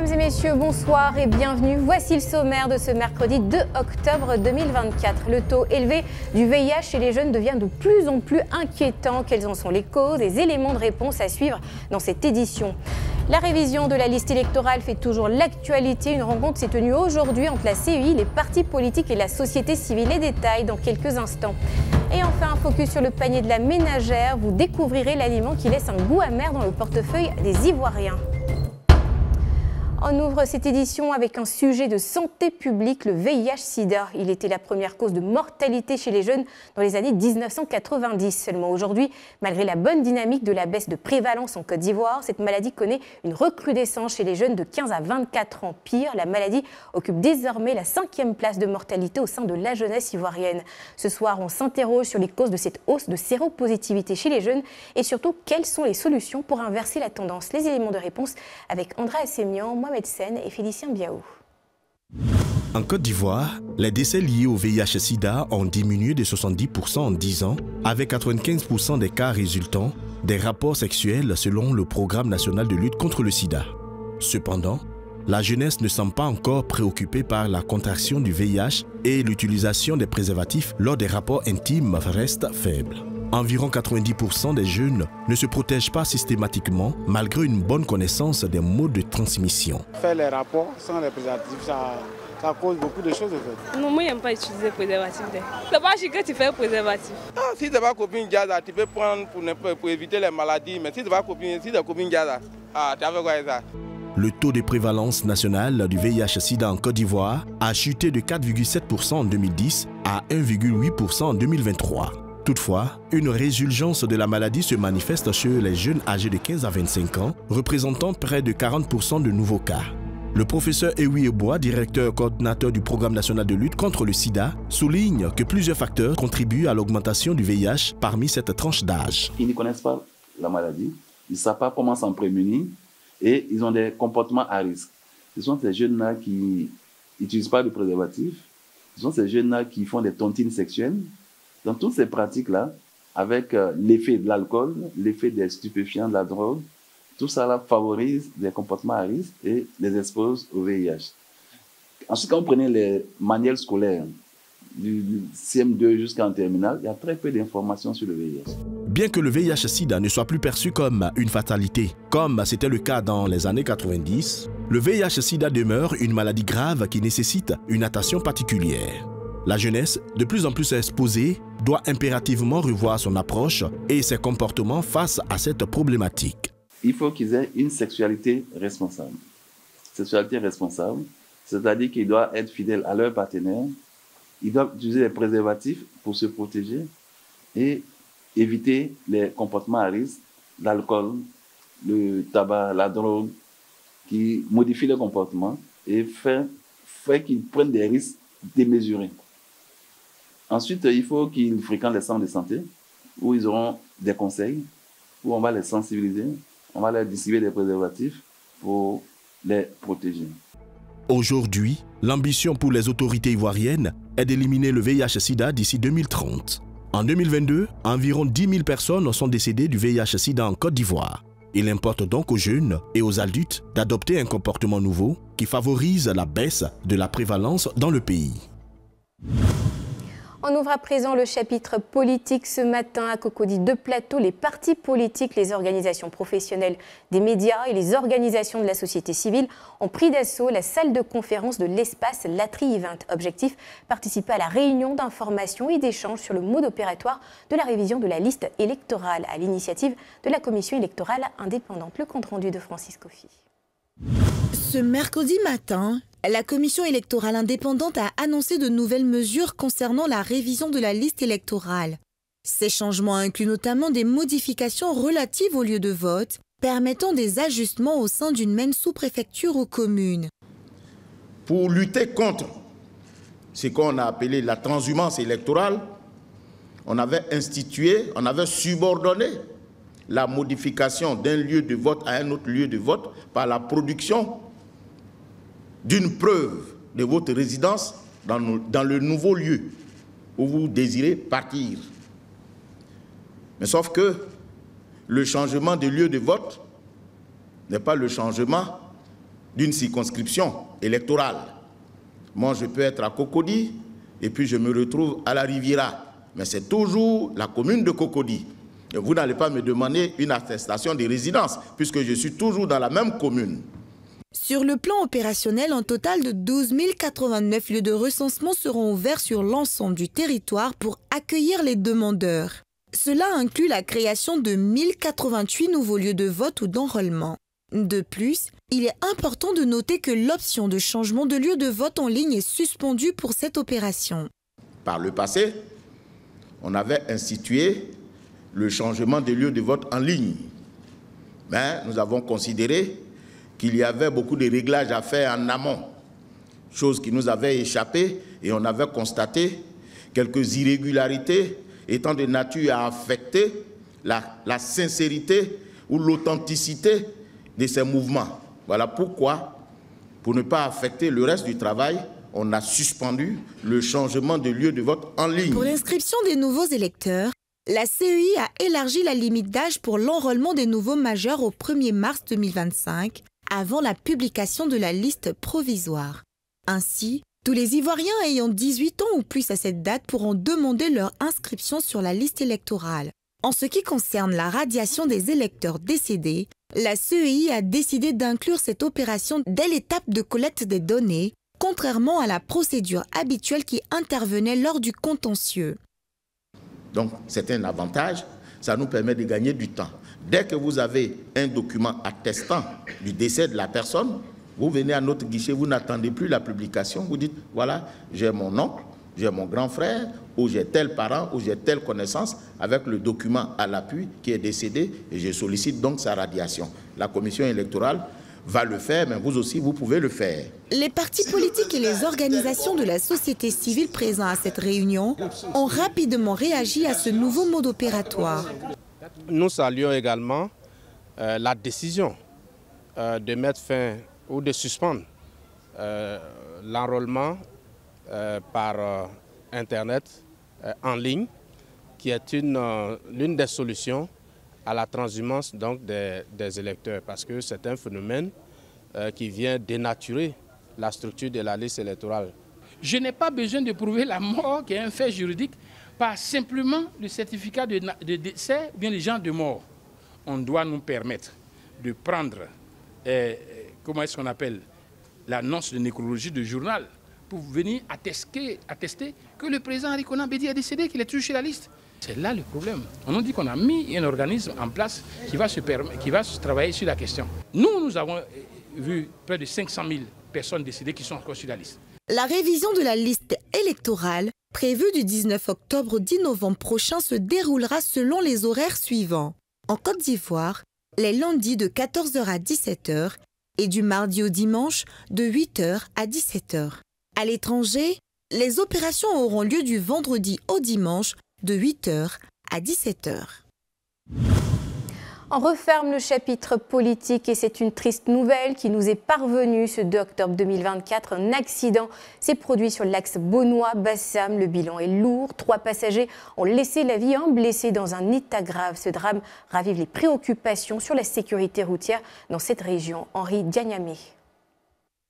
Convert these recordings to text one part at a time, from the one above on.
Mesdames et messieurs, bonsoir et bienvenue. Voici le sommaire de ce mercredi 2 octobre 2024. Le taux élevé du VIH chez les jeunes devient de plus en plus inquiétant. Quelles en sont les causes? Les éléments de réponse à suivre dans cette édition. La révision de la liste électorale fait toujours l'actualité. Une rencontre s'est tenue aujourd'hui entre la CEI, les partis politiques et la société civile. Les détails dans quelques instants. Et enfin, un focus sur le panier de la ménagère. Vous découvrirez l'aliment qui laisse un goût amer dans le portefeuille des Ivoiriens. On ouvre cette édition avec un sujet de santé publique, le VIH-Sida. Il était la première cause de mortalité chez les jeunes dans les années 1990. Seulement aujourd'hui, malgré la bonne dynamique de la baisse de prévalence en Côte d'Ivoire, cette maladie connaît une recrudescence chez les jeunes de 15 à 24 ans. Pire, la maladie occupe désormais la 5e place de mortalité au sein de la jeunesse ivoirienne. Ce soir, on s'interroge sur les causes de cette hausse de séropositivité chez les jeunes et surtout, quelles sont les solutions pour inverser la tendance. Les éléments de réponse avec André Assemian, Médecine et Félicien Biaou. En Côte d'Ivoire, les décès liés au VIH-Sida ont diminué de 70% en 10 ans, avec 95% des cas résultant des rapports sexuels selon le Programme national de lutte contre le sida. Cependant, la jeunesse ne semble pas encore préoccupée par la contraction du VIH et l'utilisation des préservatifs lors des rapports intimes reste faible. Environ 90% des jeunes ne se protègent pas systématiquement malgré une bonne connaissance des modes de transmission. Faire les rapports sans les préservatifs, ça cause beaucoup de choses en fait. Non, moi, je n'aime pas utiliser préservatif. C'est pas que tu fais un préservatif. Ah, si tu n'as pas copine Gaza, tu peux prendre pour éviter les maladies. Mais si tu n'as pas copine Gaza, tu as fait quoi ça? Le taux de prévalence nationale du VIH-Sida en Côte d'Ivoire a chuté de 4,7% en 2010 à 1,8% en 2023. Toutefois, une résurgence de la maladie se manifeste chez les jeunes âgés de 15 à 25 ans, représentant près de 40% de nouveaux cas. Le professeur Ewi Eboa, directeur coordinateur du Programme national de lutte contre le sida, souligne que plusieurs facteurs contribuent à l'augmentation du VIH parmi cette tranche d'âge. Ils ne connaissent pas la maladie, ils ne savent pas comment s'en prémunir et ils ont des comportements à risque. Ce sont ces jeunes-là qui n'utilisent pas de préservatif, ce sont ces jeunes-là qui font des tontines sexuelles. Dans toutes ces pratiques-là, avec l'effet de l'alcool, l'effet des stupéfiants, de la drogue, tout ça là favorise des comportements à risque et les expose au VIH. Ensuite, quand vous prenez les manuels scolaires, du CM2 jusqu'en terminale, il y a très peu d'informations sur le VIH. Bien que le VIH-Sida ne soit plus perçu comme une fatalité, comme c'était le cas dans les années 90, le VIH-Sida demeure une maladie grave qui nécessite une attention particulière. La jeunesse, de plus en plus exposée, doit impérativement revoir son approche et ses comportements face à cette problématique. Il faut qu'ils aient une sexualité responsable. Sexualité responsable, c'est-à-dire qu'ils doivent être fidèles à leur partenaire, ils doivent utiliser les préservatifs pour se protéger et éviter les comportements à risque, l'alcool, le tabac, la drogue, qui modifient leur comportement et fait qu'ils prennent des risques démesurés. Ensuite, il faut qu'ils fréquentent les centres de santé où ils auront des conseils, où on va les sensibiliser, on va leur distribuer des préservatifs pour les protéger. Aujourd'hui, l'ambition pour les autorités ivoiriennes est d'éliminer le VIH-Sida d'ici 2030. En 2022, environ 10 000 personnes sont décédées du VIH-Sida en Côte d'Ivoire. Il importe donc aux jeunes et aux adultes d'adopter un comportement nouveau qui favorise la baisse de la prévalence dans le pays. On ouvre à présent le chapitre politique ce matin à Cocody de Plateau. Les partis politiques, les organisations professionnelles des médias et les organisations de la société civile ont pris d'assaut la salle de conférence de l'espace Latry Event. Objectif, participer à la réunion d'information et d'échange sur le mode opératoire de la révision de la liste électorale à l'initiative de la commission électorale indépendante. Le compte-rendu de Francis Kofi. Ce mercredi matin, la commission électorale indépendante a annoncé de nouvelles mesures concernant la révision de la liste électorale. Ces changements incluent notamment des modifications relatives au lieu de vote, permettant des ajustements au sein d'une même sous-préfecture aux communes. Pour lutter contre ce qu'on a appelé la transhumance électorale, on avait subordonné la modification d'un lieu de vote à un autre lieu de vote par la production d'une preuve de votre résidence dans le nouveau lieu où vous désirez partir. Mais sauf que le changement de lieu de vote n'est pas le changement d'une circonscription électorale. Moi, je peux être à Cocody et puis je me retrouve à la Riviera. Mais c'est toujours la commune de Cocody. Et vous n'allez pas me demander une attestation de résidence puisque je suis toujours dans la même commune. Sur le plan opérationnel, un total de 12 089 lieux de recensement seront ouverts sur l'ensemble du territoire pour accueillir les demandeurs. Cela inclut la création de 1088 nouveaux lieux de vote ou d'enrôlement. De plus, il est important de noter que l'option de changement de lieu de vote en ligne est suspendue pour cette opération. Par le passé, on avait institué le changement de lieu de vote en ligne. Mais nous avons considéré qu'il y avait beaucoup de réglages à faire en amont, chose qui nous avait échappé et on avait constaté quelques irrégularités étant de nature à affecter la sincérité ou l'authenticité de ces mouvements. Voilà pourquoi, pour ne pas affecter le reste du travail, on a suspendu le changement de lieu de vote en ligne. Pour l'inscription des nouveaux électeurs, la CEI a élargi la limite d'âge pour l'enrôlement des nouveaux majeurs au 1er mars 2025, avant la publication de la liste provisoire. Ainsi, tous les Ivoiriens ayant 18 ans ou plus à cette date pourront demander leur inscription sur la liste électorale. En ce qui concerne la radiation des électeurs décédés, la CEI a décidé d'inclure cette opération dès l'étape de collecte des données, contrairement à la procédure habituelle qui intervenait lors du contentieux. Donc, c'est un avantage, ça nous permet de gagner du temps. Dès que vous avez un document attestant du décès de la personne, vous venez à notre guichet, vous n'attendez plus la publication, vous dites, voilà, j'ai mon oncle, j'ai mon grand frère, ou j'ai tel parent, ou j'ai telle connaissance, avec le document à l'appui qui est décédé, et je sollicite donc sa radiation. La commission électorale va le faire, mais vous aussi, vous pouvez le faire. Les partis politiques et les organisations de la société civile présents à cette réunion ont rapidement réagi à ce nouveau mode opératoire. Nous saluons également la décision de mettre fin ou de suspendre l'enrôlement par Internet en ligne, qui est l'une des solutions à la transhumance donc, des électeurs, parce que c'est un phénomène qui vient dénaturer la structure de la liste électorale. Je n'ai pas besoin de prouver la mort, qui est un fait juridique, par simplement le certificat de décès ou bien les gens de mort. On doit nous permettre de prendre, comment est-ce qu'on appelle, l'annonce de nécrologie du journal pour venir attester que le président Henri Konan Bédié est décédé, qu'il est toujours sur la liste. C'est là le problème. On nous dit qu'on a mis un organisme en place qui va travailler sur la question. Nous avons vu près de 500 000 personnes décédées qui sont encore sur la liste. La révision de la liste électorale, prévue du 19 octobre au 10 novembre prochain, se déroulera selon les horaires suivants. En Côte d'Ivoire, les lundis de 14h à 17h et du mardi au dimanche de 8h à 17h. À l'étranger, les opérations auront lieu du vendredi au dimanche de 8h à 17h. On referme le chapitre politique et c'est une triste nouvelle qui nous est parvenue ce 2 octobre 2024. Un accident s'est produit sur l'axe Beaunois-Bassam. Le bilan est lourd. 3 passagers ont laissé la vie, un blessé dans un état grave. Ce drame ravive les préoccupations sur la sécurité routière dans cette région. Henri Diagnamé.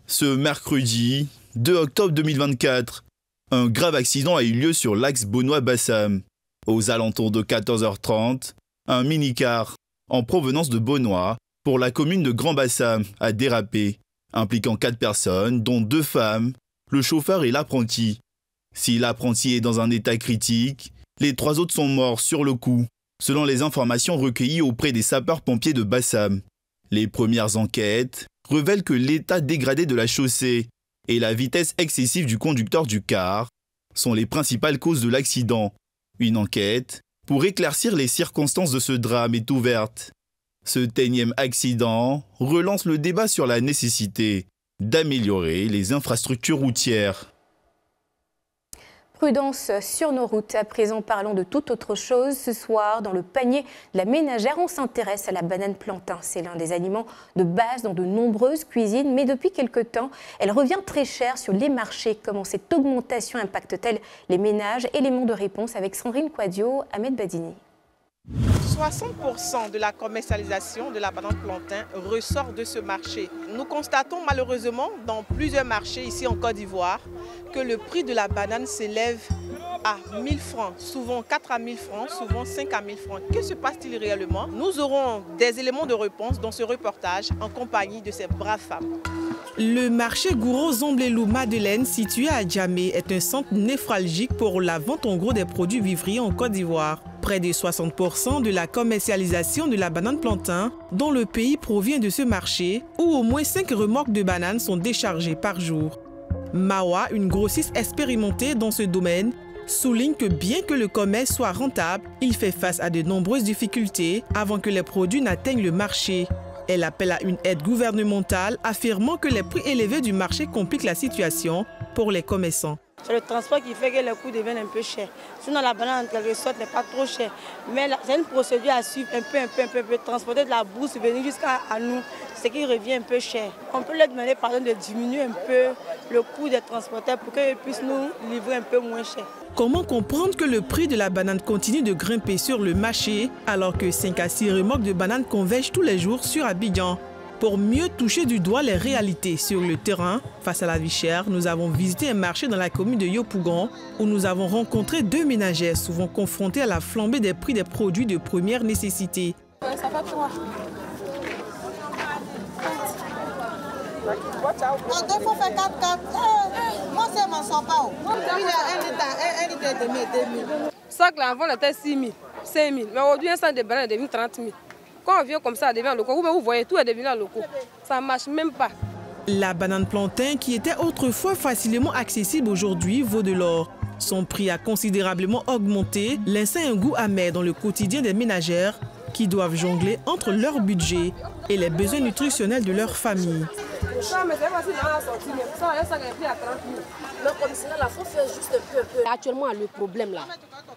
Ce mercredi 2 octobre 2024, un grave accident a eu lieu sur l'axe Beaunois-Bassam. Aux alentours de 14h30, un minicar en provenance de Beaunois pour la commune de Grand-Bassam a dérapé, impliquant 4 personnes, dont 2 femmes, le chauffeur et l'apprenti. Si l'apprenti est dans un état critique, les 3 autres sont morts sur le coup, selon les informations recueillies auprès des sapeurs-pompiers de Bassam. Les premières enquêtes révèlent que l'état dégradé de la chaussée et la vitesse excessive du conducteur du car sont les principales causes de l'accident. Une enquête pour éclaircir les circonstances de ce drame est ouverte. Ce énième accident relance le débat sur la nécessité d'améliorer les infrastructures routières. Prudence sur nos routes. À présent, parlons de toute autre chose. Ce soir, dans le panier de la ménagère, on s'intéresse à la banane plantain. C'est l'un des aliments de base dans de nombreuses cuisines, mais depuis quelque temps, elle revient très chère sur les marchés. Comment cette augmentation impacte-t-elle les ménages? Éléments de réponse avec Sandrine Quadio, Ahmed Badini. 60% de la commercialisation de la banane plantain ressort de ce marché. Nous constatons malheureusement dans plusieurs marchés ici en Côte d'Ivoire que le prix de la banane s'élève à 1000 francs, souvent 4 à 1000 francs, souvent 5 à 1000 francs. Que se passe-t-il réellement? Nous aurons des éléments de réponse dans ce reportage en compagnie de ces braves femmes. Le marché Gouro-Zomblelou-Madeleine, situé à Djamé, est un centre névralgique pour la vente en gros des produits vivriers en Côte d'Ivoire. Près de 60% de la commercialisation de la banane plantain dans le pays provient de ce marché, où au moins 5 remorques de bananes sont déchargées par jour. Mawa, une grossiste expérimentée dans ce domaine, souligne que bien que le commerce soit rentable, il fait face à de nombreuses difficultés avant que les produits n'atteignent le marché. Elle appelle à une aide gouvernementale, affirmant que les prix élevés du marché compliquent la situation pour les commerçants. C'est le transport qui fait que les coûts deviennent un peu chers. Sinon, la banane, en quelque sorte, n'est pas trop chère. Mais c'est une procédure à suivre un peu. Transporter de la bourse, venir jusqu'à nous, ce qui revient un peu cher. On peut leur demander pardon de diminuer un peu le coût des transporteurs pour qu'ils puissent nous livrer un peu moins cher. Comment comprendre que le prix de la banane continue de grimper sur le marché alors que 5 à 6 remorques de bananes convergent tous les jours sur Abidjan? Pour mieux toucher du doigt les réalités sur le terrain, face à la vie chère, nous avons visité un marché dans la commune de Yopougon où nous avons rencontré 2 ménagères souvent confrontées à la flambée des prix des produits de première nécessité. Ça fait 3. Il faut faire 4. Moi, ça ne m'en sort pas. Un litre et demi, 2000. Ça, avant, on était 6 000, 5 000. Mais aujourd'hui, un sac de banane devient 30 000. Quand on vient comme ça, elle devient locaux. Vous voyez, tout est devenu locaux. Ça ne marche même pas. La banane plantain, qui était autrefois facilement accessible, aujourd'hui vaut de l'or. Son prix a considérablement augmenté, laissant un goût amer dans le quotidien des ménagères qui doivent jongler entre leur budget et les besoins nutritionnels de leur famille. Actuellement, le problème là,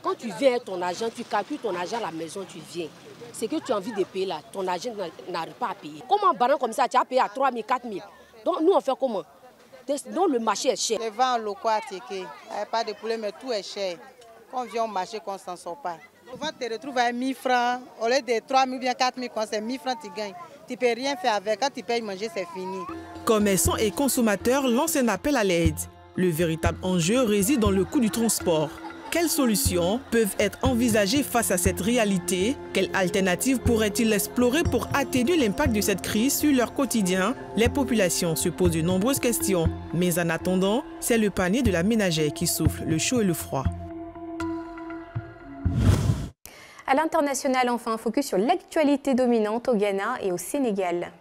quand tu viens ton argent, tu calcules ton argent à la maison, tu viens. C'est que tu as envie de payer là, ton argent n'arrive pas à payer. Comment banane comme ça, tu as payé à 3 000, 4 000. Donc nous on fait comment? Donc le marché est cher. Les vents locaux à Téké, il n'y a pas de problème, mais tout est cher. Quand on vient au marché, qu'on ne s'en sort pas. Souvent tu te retrouves à 1 000 francs, au lieu de 3 000 ou bien 4 000, quand c'est 1 000 francs tu gagnes. Tu ne peux rien faire avec, quand tu payes manger, c'est fini. Commerçants et consommateurs lancent un appel à l'aide. Le véritable enjeu réside dans le coût du transport. Quelles solutions peuvent être envisagées face à cette réalité? Quelles alternatives pourraient-ils explorer pour atténuer l'impact de cette crise sur leur quotidien? Les populations se posent de nombreuses questions. Mais en attendant, c'est le panier de la ménagère qui souffle le chaud et le froid. À l'international, enfin, focus sur l'actualité dominante au Ghana et au Sénégal.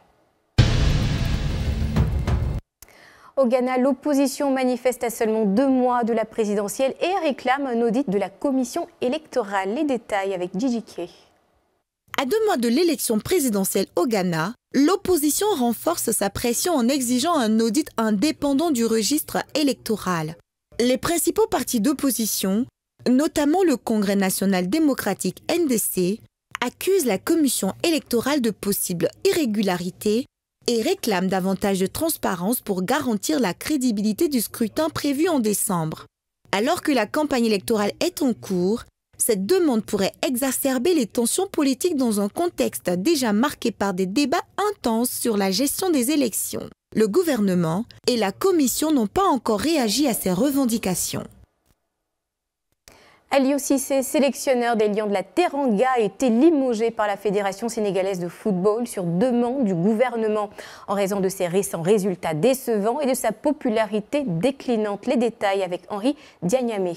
Au Ghana, l'opposition manifeste à seulement 2 mois de la présidentielle et réclame un audit de la commission électorale. Les détails avec Gigi Kay. À 2 mois de l'élection présidentielle au Ghana, l'opposition renforce sa pression en exigeant un audit indépendant du registre électoral. Les principaux partis d'opposition, notamment le Congrès national démocratique NDC, accusent la commission électorale de possibles irrégularités et réclament davantage de transparence pour garantir la crédibilité du scrutin prévu en décembre. Alors que la campagne électorale est en cours, cette demande pourrait exacerber les tensions politiques dans un contexte déjà marqué par des débats intenses sur la gestion des élections. Le gouvernement et la commission n'ont pas encore réagi à ces revendications. Aliou Cissé, sélectionneur des Lions de la Teranga, a été limogé par la Fédération sénégalaise de football sur demande du gouvernement en raison de ses récents résultats décevants et de sa popularité déclinante. Les détails avec Henri Diagnamé.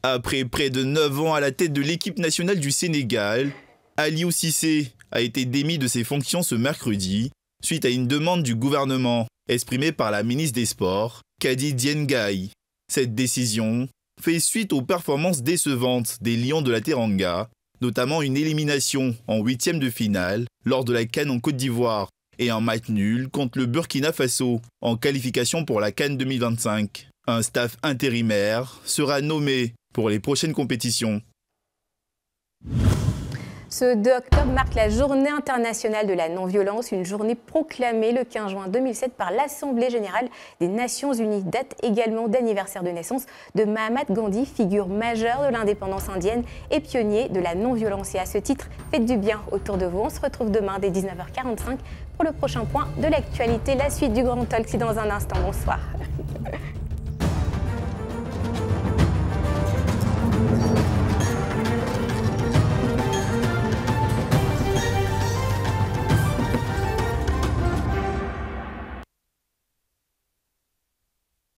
Après près de 9 ans à la tête de l'équipe nationale du Sénégal, Aliou Cissé a été démis de ses fonctions ce mercredi suite à une demande du gouvernement exprimée par la ministre des Sports, Kadi Diengay. Cette décision fait suite aux performances décevantes des Lions de la Teranga, notamment une élimination en 8e de finale lors de la CAN en Côte d'Ivoire et un match nul contre le Burkina Faso en qualification pour la CAN 2025. Un staff intérimaire sera nommé pour les prochaines compétitions. Ce 2 octobre marque la journée internationale de la non-violence, une journée proclamée le 15 juin 2007 par l'Assemblée générale des Nations unies. Date également d'anniversaire de naissance de Mahatma Gandhi, figure majeure de l'indépendance indienne et pionnier de la non-violence. Et à ce titre, faites du bien autour de vous. On se retrouve demain dès 19h45 pour le prochain point de l'actualité. La suite du Grand Talk, c'est dans un instant. Bonsoir.